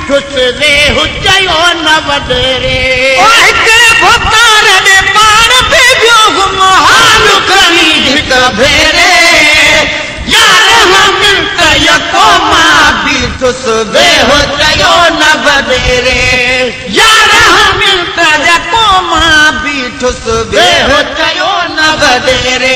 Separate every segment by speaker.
Speaker 1: ठुसरे हुचयो न वडेरे
Speaker 2: हिकिड़े भोतार ॾे पाण भेजो हाल खणी हिक भेरे यार हम यको मां बीठुस वेहो चयो न वडेरे यार हम यको मां बीठुस वेहो चयो न वडेरे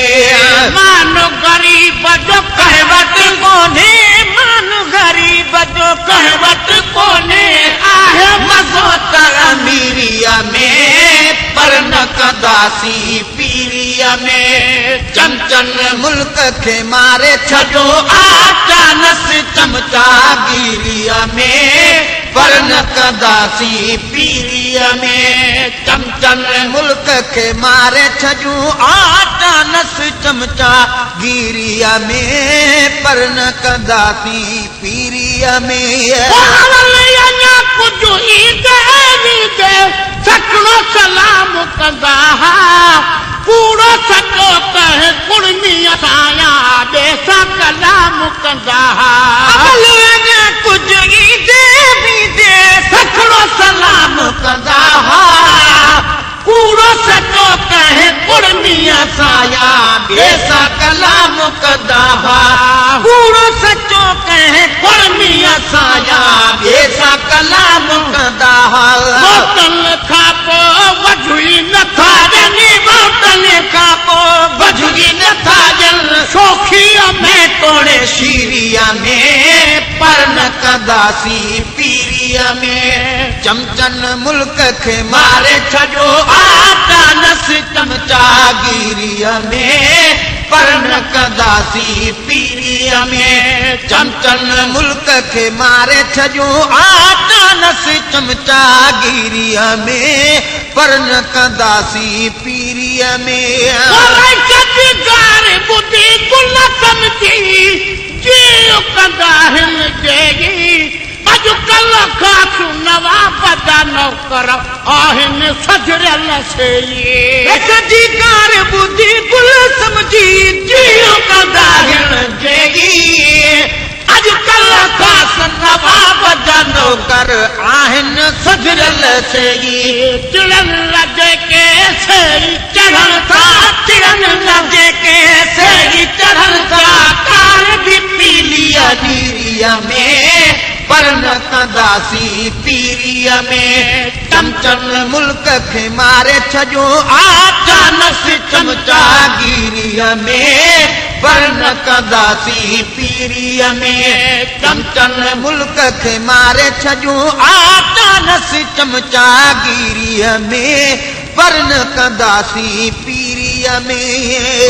Speaker 1: मानो गरीब जो
Speaker 2: कहवत कोन्हे मानो गरीब जो कहवत कोन्हे आहे मज़ो त अमीरीअ में पर न कंदासीं पीरीअ में चमचन मुल्क खे मारे छॾो आचानस चमचागीरीअ में पर न कंदासीं पीरीअ में चमचन मुल्क खे मारे छॾो आचानस चमचागीरीअ में पर न कंदासीं पीरीअ में
Speaker 1: अञा कुझु सखणो सलाम कंदा पूरो सचो कहे कुड़मीअ साया ॾेसा कलाम कंदा
Speaker 2: कुझु सखणो सलाम कंदा पूरो सचो कहे कुड़मीअ साया ॾेसा कलाम कंदा पूरो सचो कहे कुड़मीअ साया ॾेसा कलाम कंदा
Speaker 1: बोतल खां पोइ वझुई नथा ॾिनी
Speaker 2: बोतल खां पोइ वझुई नथा ॾियनि शोखीअ में तोड़े शीरीअ में पर न कंदासीं पीरीअ में चमचन मुल्क खे मारे छॾो आचानस चमचागीरीअ में पर न कंदासीं पीरीअ में चमचन मुल्क खे मारे छॾो आचानस चमचागीरीअ में पर न कंदासीं पीरीअ में
Speaker 1: ॿुधी गुल समझी जीअं कंदा हिन अॼुकल्ह ख़ासि नवाब जा नौकर आहिनि सजरियल
Speaker 2: सॼी कार ॿुधी गुल समझी जीअं कंदा हिन अॼुकल्ह ख़ासि नवाब जा नौकर आहिनि सजरियल
Speaker 1: चिड़न लॻे के सेरी
Speaker 2: चढ़नि था चिड़न लॻे के सेरी चढ़नि था कार बि पीलीअ नीरीअ में पर न कंदासीं पीरीअ में चमचन मुल्क खे मारे छॾो आचानस चमचागीरीअ में पर न कंदासीं पीरीअ में चमचन मुल्क खे मारे छॾो आचानस चमचागीरीअ में पर न कंदासीं पीरीअ में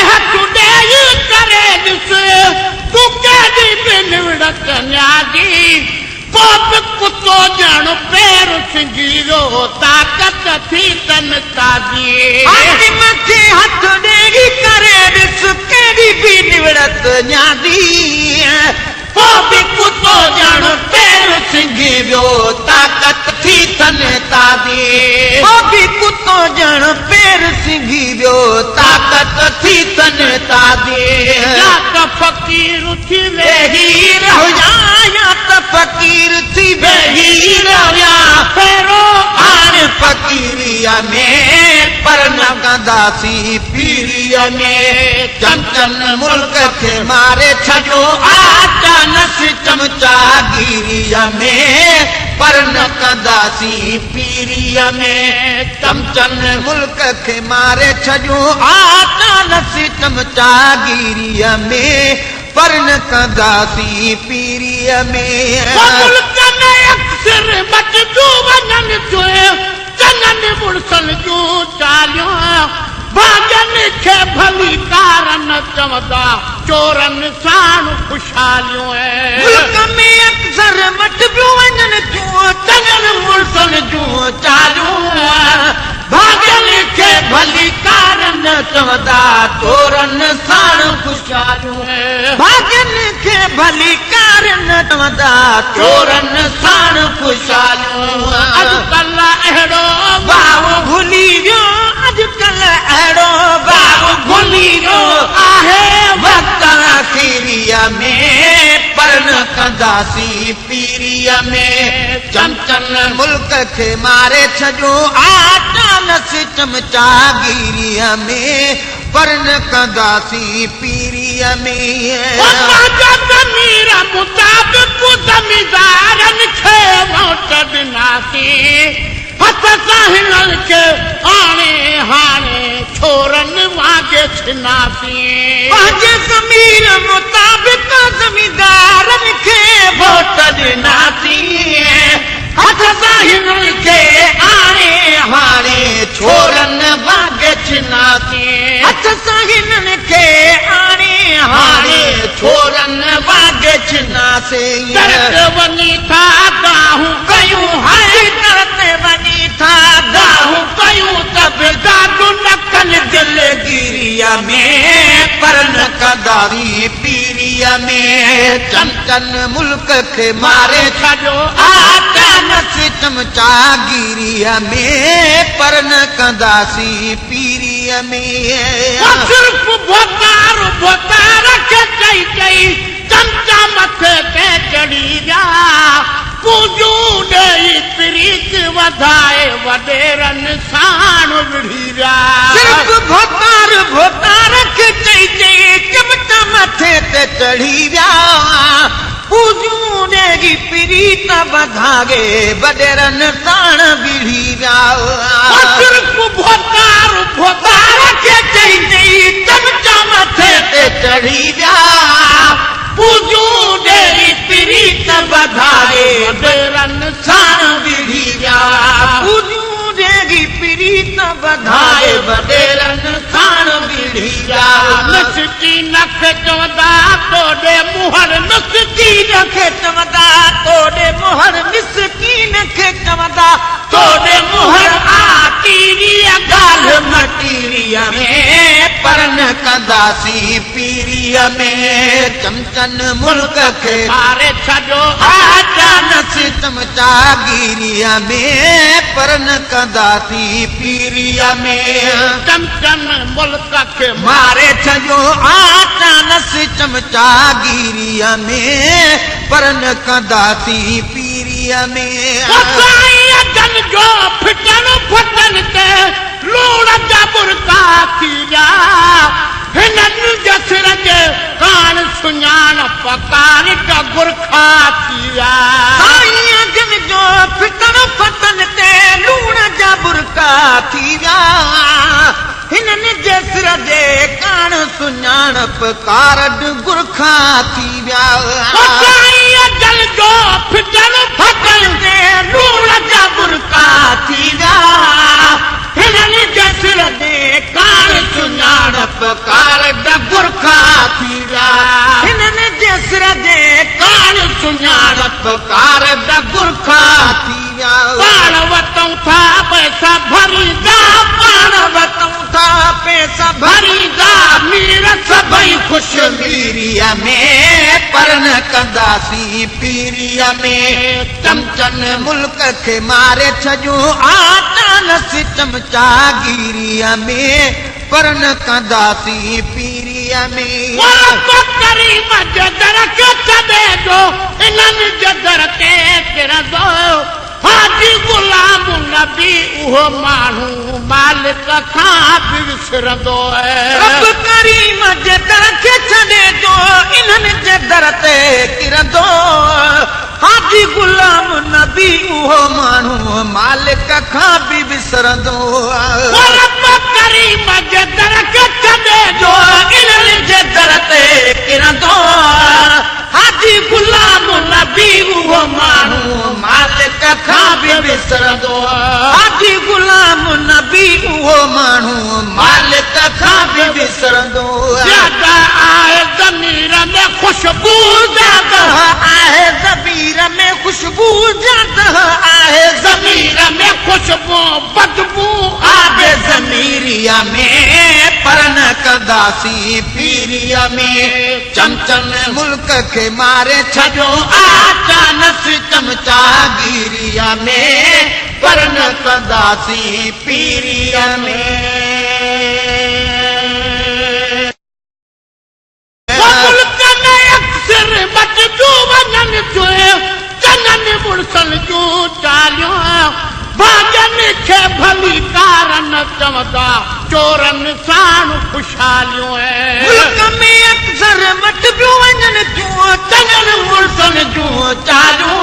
Speaker 1: हथ ॾेई करे ॾिस तूं केॾी बि निवड़त न्याजी पोइ कुतो ॼण पैर सिंघी वियो ताक़त थी तन ताज़ी
Speaker 2: मथे हथ ॾेई करे ॾिस केॾी बि निवड़त न्याजी पोइ कुतो ॼण पैर सिंघी वियो ताक़त थी तन ताज़ी पोइ कुतो ॼण पैर सिंघी वियो ताक़त थी तन ताज़ी
Speaker 1: या त फ़क़ीर थी
Speaker 2: वेही रहिया या त फ़क़ीर थी वेही रहिया
Speaker 1: पहिरों
Speaker 2: हाणे फ़क़ीरीअ में पर न कंदासीं पीरीअ में चमचन मुल्क खे मारे छॾो आचानस चमचागीरीअ में पर न कंदासीं पीरीअ में चमचन मुल्क खे मारे छॾो आचानस चमचागीरीअ में पर न कंदासीं पीरीअ में
Speaker 1: अक्सर बचजूं वञनि चङनि मुड़सनि जूं चालियूं भाॼनि खे भली कार न चवंदा चोरनि साण ख़ुशहालियूं
Speaker 2: मुल्क में अक्सर बचजूं वञनि चङनि मुड़सनि जूं चालियूं भाॼनि खे भली कार न चवंदा चोरनि साण ख़ुशहालियूं भाॼनि खे भली कार न चवंदा चोरनि साण ख़ुशहालियूं
Speaker 1: अॼुकल्ह अहिड़ो
Speaker 2: भाव भुली वियो अॼुकल्ह अहिड़ो भाव भुली वियो आहे वक़्त आख़िरीअ में पर पर न कंदासीं पीरीअ में चमचन मुल्क खे मारे छॾियो आटा नस चमचागीरीअ में पर न कंदासीं पीरीअ में
Speaker 1: ज़मीर मुताबिक़ ज़मींदारनि खे वोट ॾिनासीं हथ सां हिननि खे आणे हाणे छोरनि वांगे छिनासीं
Speaker 2: पंहिंजे ज़मीर मुताबिक़ ज़मींदारनि खे वोट ॾिनासीं हथ सां हिननि खे आणे हाणे छोरनि वांगे छिनासीं हथ सां हिननि खे आणे हाणे छोरनि वांगे छिनासीं
Speaker 1: दर ते वञी था दाहूं
Speaker 2: कयूं हाय दर ते वञी था दाहूं कयूं त बेदादू न कनि दिलगीरीअ में पर न कंदासीं पीरीअ में चमचन मुल्क खे मारे छॾियो आटा नस चमचागीरीअ में पर न कंदासीं पीरीअ में
Speaker 1: सिर्फ़ भोतार खे चई चई चमचा मथे ते चढ़ी विया पूजूं ॾेई प्रीत वधाए वॾेरनि साण विढ़ी विया
Speaker 2: सिर्फ़ भोतार खे चई चई चमचा मथे ते चढ़ी विया पूजूं ॾेई प्रीत वधाए वॾेरनि साण विढ़ी विया
Speaker 1: सिर्फ़ भोतार
Speaker 2: खे चई चई चमचा मथे ते चढ़ी विया पूजूं ॾेई प्रीत वधाए वॾेरनि साण विढ़ी विया पूजूं ॾेई प्रीत वधाए वॾेरनि साण विढ़ी विया
Speaker 1: नसकी नख चवंदा तोॾे मुहर
Speaker 2: मिसकीन खे चवंदा तोॾे मुहर मिसकीन खे चवंदा तोॾे मुहर आटीरीअ ॻाल्हि मटीरीअ में पर न कंदासीं पीरीअ में चमचन मुल्क खे
Speaker 1: मारे छॾियो
Speaker 2: आटा नस चमचागीरीअ में पर न कंदासीं पीरीअ में
Speaker 1: चमचन मुल्क खे
Speaker 2: मारे छॾियो आटा नस चमचागीरीअ में पर न कंदासीं पीरीअ में
Speaker 1: जन जो फिटन फटन ते लूण जा बुरका थी विया हिननि जे सिर जे कान सुञाणप कार जा गुरखा थी विया
Speaker 2: जन जो फिटन फटन ते लूण जा बुरका थी विया हिननि जे सिर जे कान सुञाणप कार गुरखा थी विया
Speaker 1: जल जो फिटन फटन ते लूण जा बुरका
Speaker 2: थी विया हिननि जे सिर जे कान सुञाणप कार गुरखा थी विया हिननि जे सिर जे कान सुञाणप कार गुरखा थी विया
Speaker 1: पाण वतूं था पैसा भरींदा
Speaker 2: पाण वतूं था पैसा भरींदा मीर सभई ख़ुशि मीरीअ में पर न कंदासीं पीरीअ में चमचन मुल्क खे मारे छॾियो आटा नस चमचागीरीअ में पर न कंदासीं पीरीअ में
Speaker 1: करीम जे दर खे छॾे थो इन्हनि जे दर ते किरंदो हाजी गुलाम नबी उहो माण्हू मालिक खां बि विसरंदो
Speaker 2: रब करीम जे दर खे छॾे थो इन्हनि जे दर ते किरंदो हाजी गुलाम नबी उहो माण्हू मालिक खां बि विसरंदो
Speaker 1: रब करीम जे दर खे छॾे थो
Speaker 2: इन्हनि जे दर ते किरंदो हाजी गुलाम नबी उहो माण्हू मालिक खां बि विसरंदो हाजी गुलाम नबी उहो माण्हू मालिक खां बि विसरंदो
Speaker 1: ज्यादा आहे ज़मीर में ख़ुशबू
Speaker 2: ज्यादा आहे ज़मीर में ख़ुशबू ज्यादा आहे
Speaker 1: ज़मीर में ख़ुशबू बदबू
Speaker 2: आहे ज़मीरिया में पर न कंदासीं पीरीअ में चमचन मुल्क खे मारे छॾियो आटा नस चमचागीरीअ में पर न कंदासीं पीरीअ में
Speaker 1: मुल्क में अक्सर मजदूब खे भली कारन चवंदा चोरन साण ख़ुशहालियूं
Speaker 2: मुल्क में अक्सर मट पियो वञनि थियूं चङनि मुल्कनि जूं चालूं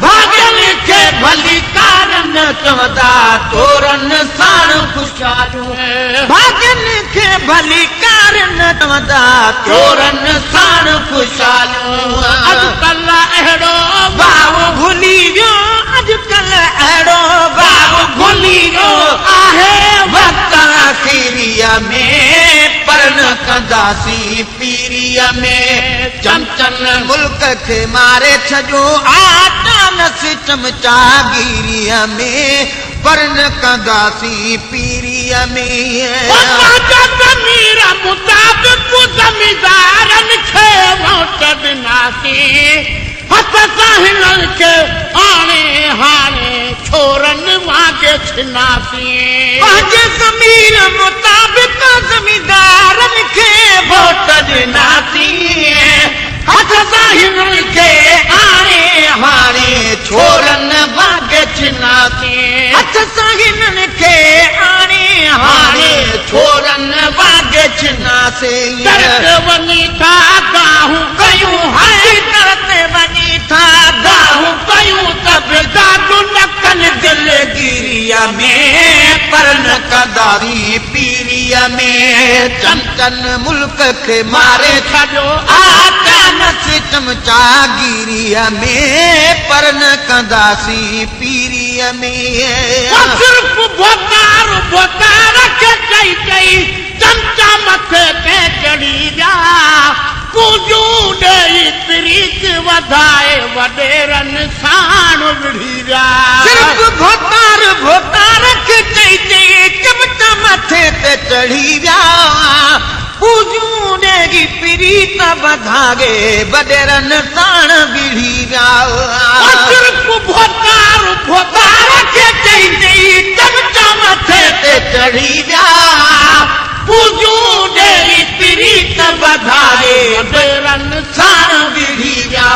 Speaker 2: भाॻनि खे भली कारन चवंदा चोरन साण ख़ुशहालियूं भाॻनि खे भली कारन चवंदा चोरन साण ख़ुशहालियूं
Speaker 1: अॼुकल्ह अहिड़ो
Speaker 2: भाव भुली वियो अॼुकल्ह अहिड़ो भाव भुली वियो आहे वक़्त आख़िरीअ में पर न कंदासीं पीरीअ में चमचन मुल्क खे मारे छॾियो आटा न चमचागीरीअ में पर न कंदासीं पीरीअ में
Speaker 1: ज़मीर मुताबिक़ ज़मींदारनि खे वोट ॾिनासीं हथ सां हिननि खे आणे हाणे छोरनि वांगे छिनासीं
Speaker 2: पंहिंजे ज़मीर मुताबिक़ ज़मींदारनि खे वोट ॾिनासीं हथ सां हिननि खे आणे हाणे छोरनि वांगे छिनासीं हथ सां हिननि खे आणे हाणे छोरनि वांगे छिनासीं
Speaker 1: तरते वञी था गाहूं
Speaker 2: कयूं हाय तरते वञी था गाहूं कयूं त बेदादू न कनि दिलगिरीअ में पर न कंदासीं पीरीअ में चमचन मुल्क खे मारे छॾियो आटा न चमचागीरीअ में पर न कंदासीं पीरीअ में
Speaker 1: सिर्फ़ भोतार खे चई चई चमचा मथे ते चढ़ी विया कुझूं ॾेई प्रीत वधाए वॾेरनि साण विढ़ी विया
Speaker 2: सिर्फ़ भोतार खे चई चई चमचा मथे ते चढ़ी विया पूजूं ॾेई प्रीत वधाए वॾेरनि साण विढ़ी विया
Speaker 1: सिर्फ़ भोतार
Speaker 2: खे चई चई चमचा मथे ते चढ़ी विया पूजूं ॾेई प्रीत वधाए
Speaker 1: वॾेरनि
Speaker 2: साण विढ़ी विया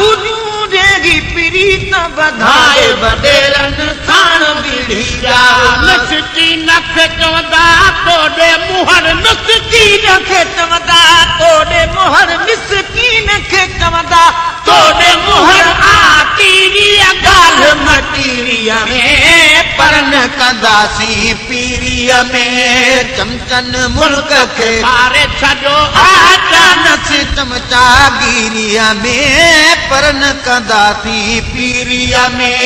Speaker 2: पूजूं ॾेई प्रीत वधाए वॾेरनि साण विढ़ी विया
Speaker 1: मिसकीन खे चवंदा तोॾे मुहर
Speaker 2: मिसकीन खे चवंदा तोॾे मुहर मिसकीन खे चवंदा तोॾे मुहर आतीरीअ ॻाल्हि मटीरीअ में पर न कंदासीं पीरीअ में चमचन मुल्क खे
Speaker 1: मारे छॾियो
Speaker 2: आटा न चमचागीरीअ में पर न कंदासीं पीरीअ में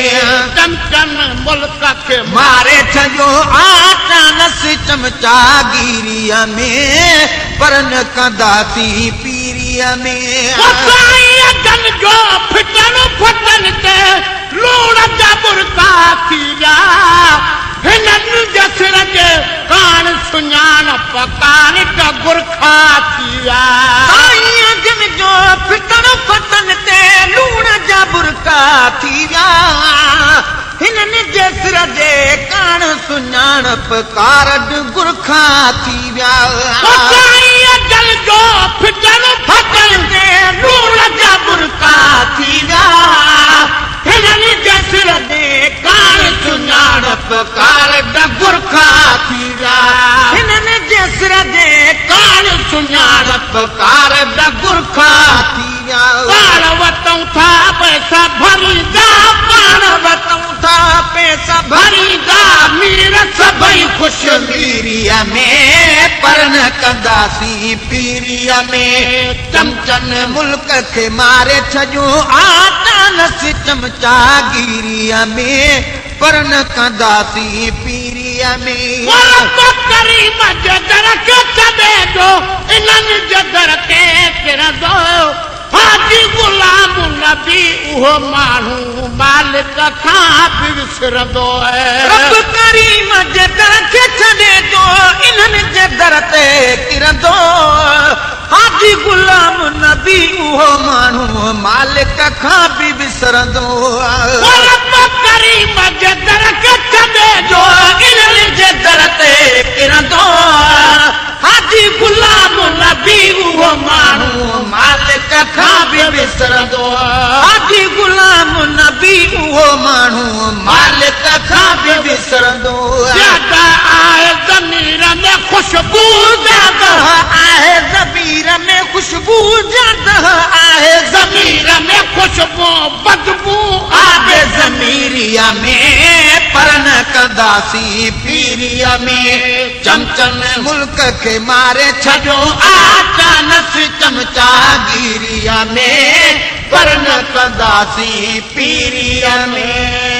Speaker 1: चमचन मुल्क खे
Speaker 2: मारे छॾियो आटा न चमचागीरीअ में पर न कंदासीं पीरीअ में
Speaker 1: अगनि जो फिटनि फटनि ते लूण जा बुरका थी विया हिननि जे सिर जे कान सुञाणप कान जा गुरखा थी विया
Speaker 2: अगनि जो फिटनि फटनि ते लूण जा बुरका थी विया हिननि जे सिर जे कान सुञाणप कारड गुरखा थी विया
Speaker 1: अगनि जो फिटनि फटनि ते लूण जा बुरका थी विया हिननि जे सिर जे कान सुञाणप कारड गुरखा थी विया
Speaker 2: हिननि जे सिर जे कान सुञाणप कारड गुरखा थी विया
Speaker 1: पाण वतऊं था पैसा भरींदा
Speaker 2: पाण वतऊं था पैसा भरींदा मीर सभई ख़ुशि मीरीअ में पर न कंदासीं पीरीअ में चमचन मुल्क खे मारे छॾियो आटा न चमचागीरीअ में पर न कंदासीं पीरीअ में
Speaker 1: करीम जे दर खे छॾे थो इन्हनि जे दर ते किरंदो हाजी गुलाम नबी उहो माण्हू मालिक खां बि विसरंदो
Speaker 2: रब करीम जे दर खे छॾे थो इन्हनि जे दर ते किरंदो हाजी गुलाम नबी उहो माण्हू मालिक खां बि विसरंदो
Speaker 1: रब करीम जे दर खे छॾे थो
Speaker 2: इन्हनि जे दर ते किरंदो हाजी गुलाम नबी उहो माण्हू मालिक खां बि विसरंदो हाजी गुलाम नबी बि उहो माण्हू मालिक खां बि विसरंदो
Speaker 1: ज्यादा आहे ज़मीर में ख़ुशबू
Speaker 2: ज्यादा आहे ज़मीर में ख़ुशबू ज्यादा आहे
Speaker 1: ज़मीर में ख़ुशबू बदबू
Speaker 2: आबे ज़मीरिया में पर न कंदासीं पीरिया में चमचन मुल्क खे मारे छॾियो आचानस चमचागिरिया में पर न कंदासीं पीरिया में